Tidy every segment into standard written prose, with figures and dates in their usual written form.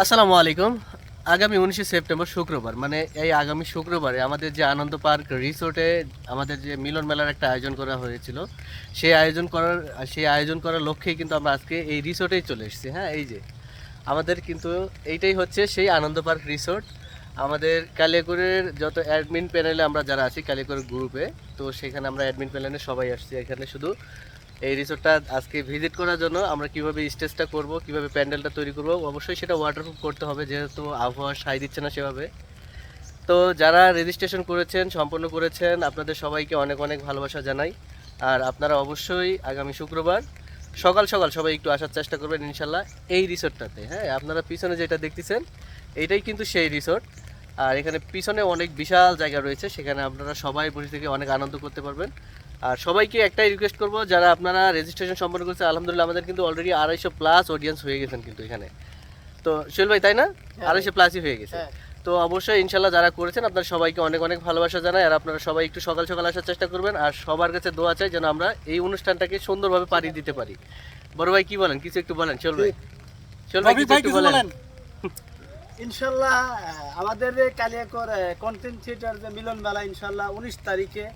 আসসালামু আলাইকুম। আগামী 19শে সেপ্টেম্বর শুক্রবার, মানে এই আগামী শুক্রবারে আমাদের যে আনন্দ পার্ক রিসোর্টে আমাদের যে মিলন মেলার একটা আয়োজন করা হয়েছিল, সেই আয়োজন করার লক্ষ্যেই কিন্তু আমরা আজকে এই রিসোর্টেই চলে এসেছি। হ্যাঁ, এই যে আমাদের কিন্তু এইটাই হচ্ছে সেই আনন্দ পার্ক রিসোর্ট। আমাদের কালিয়াকৈরের যত অ্যাডমিন প্যানেলে আমরা যারা আছি কালিয়াকৈর গ্রুপে, তো সেখানে আমরা অ্যাডমিন প্যানেলে সবাই আসছি এখানে শুধু এই রিসোর্টটা আজকে ভিজিট করার জন্য। আমরা কিভাবে স্টেজটা করব, কিভাবে প্যান্ডেলটা তৈরি করব, অবশ্যই সেটা ওয়াটারপ্রুফ করতে হবে যেহেতু আবহাওয়া সায় দিচ্ছে না সেভাবে। তো যারা রেজিস্ট্রেশন করেছেন, সম্পন্ন করেছেন, আপনাদের সবাইকে অনেক অনেক ভালোবাসা জানাই। আর আপনারা অবশ্যই আগামী শুক্রবার সকাল সকাল সবাই একটু আসার চেষ্টা করবেন ইনশাল্লাহ এই রিসোর্টটাতে। হ্যাঁ, আপনারা পিছনে যেটা দেখতেছেন এইটাই কিন্তু সেই রিসোর্ট। আর এখানে পিছনে অনেক বিশাল জায়গা রয়েছে, সেখানে আপনারা সবাই বসে থেকে অনেক আনন্দ করতে পারবেন। আর সবাইকে একটাই রিকোয়েস্ট করবো, যারা আপনারা রেজিস্ট্রেশন সম্পন্ন করেছে আলহামদুলিল্লাহ, আমাদের কিন্তু অলরেডি 250+ অডিয়েন্স হয়ে গেছেন কিন্তু এখানে। তো সোহেল ভাই, তাই না? 250+ই হয়ে গেছে। তো অবশ্যই ইনশাল্লাহ যারা করেছেন আপনার সবাইকে অনেক অনেক ভালোবাসা জানাই। আর আপনারা সবাই একটু সকাল সকাল আসার চেষ্টা করবেন। আর সবার কাছে দোয়া চাই যেন আমরা এই অনুষ্ঠানটাকে সুন্দরভাবে পাড়ি দিতে পারি। বড় ভাই কি বলেন? কিছু একটু বলেন সোহেল ভাই। সোহেল ভাই কিছু একটু বলেন। ইনশাল্লাহ আমাদের কালিয়াকৈর কন্টেন্ট থিয়েটার যে মিলন মেলা ইনশাল্লাহ 19 তারিখে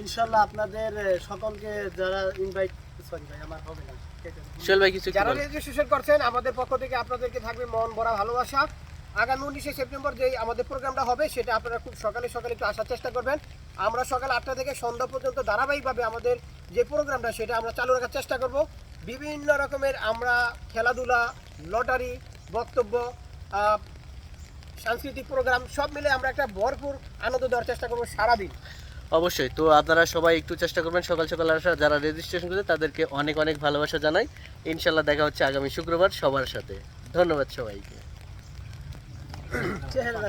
ইনশাল্লাহ আপনাদের সকলকে যারা ইনভাইট, সরি ভাই আমার হবে না, সোহেল ভাই কিছু একটু যারা বলেন। রেজিস্ট্রেশন করছেন আমাদের পক্ষ থেকে আপনাদেরকে থাকবে মন ভরা ভালোবাসা। আগামী 19শে সেপ্টেম্বর যে আমাদের প্রোগ্রামটা হবে সেটা আপনারা খুব সকালে সকালে একটু আসার চেষ্টা করবেন। আমরা সকাল 8টা থেকে সন্ধ্যা পর্যন্ত ধারাবাহিকভাবে আমাদের যে প্রোগ্রামটা সেটা আমরা চালু রাখার চেষ্টা করব। বিভিন্ন রকমের আমরা খেলাধুলা, লটারি, বক্তব্য, সাংস্কৃতিক প্রোগ্রাম সব মিলে আমরা একটা ভরপুর আনন্দ দেওয়ার চেষ্টা করবো সারাদিন। অবশ্যই। তো আপনারা সবাই একটু চেষ্টা করবেন সকাল সকাল আসার। যারা রেজিস্ট্রেশন করেছে তাদেরকে অনেক অনেক ভালোবাসা জানাই। ইনশাল্লাহ দেখা হচ্ছে আগামী শুক্রবার সবার সাথে। ধন্যবাদ সবাইকে। চেহারা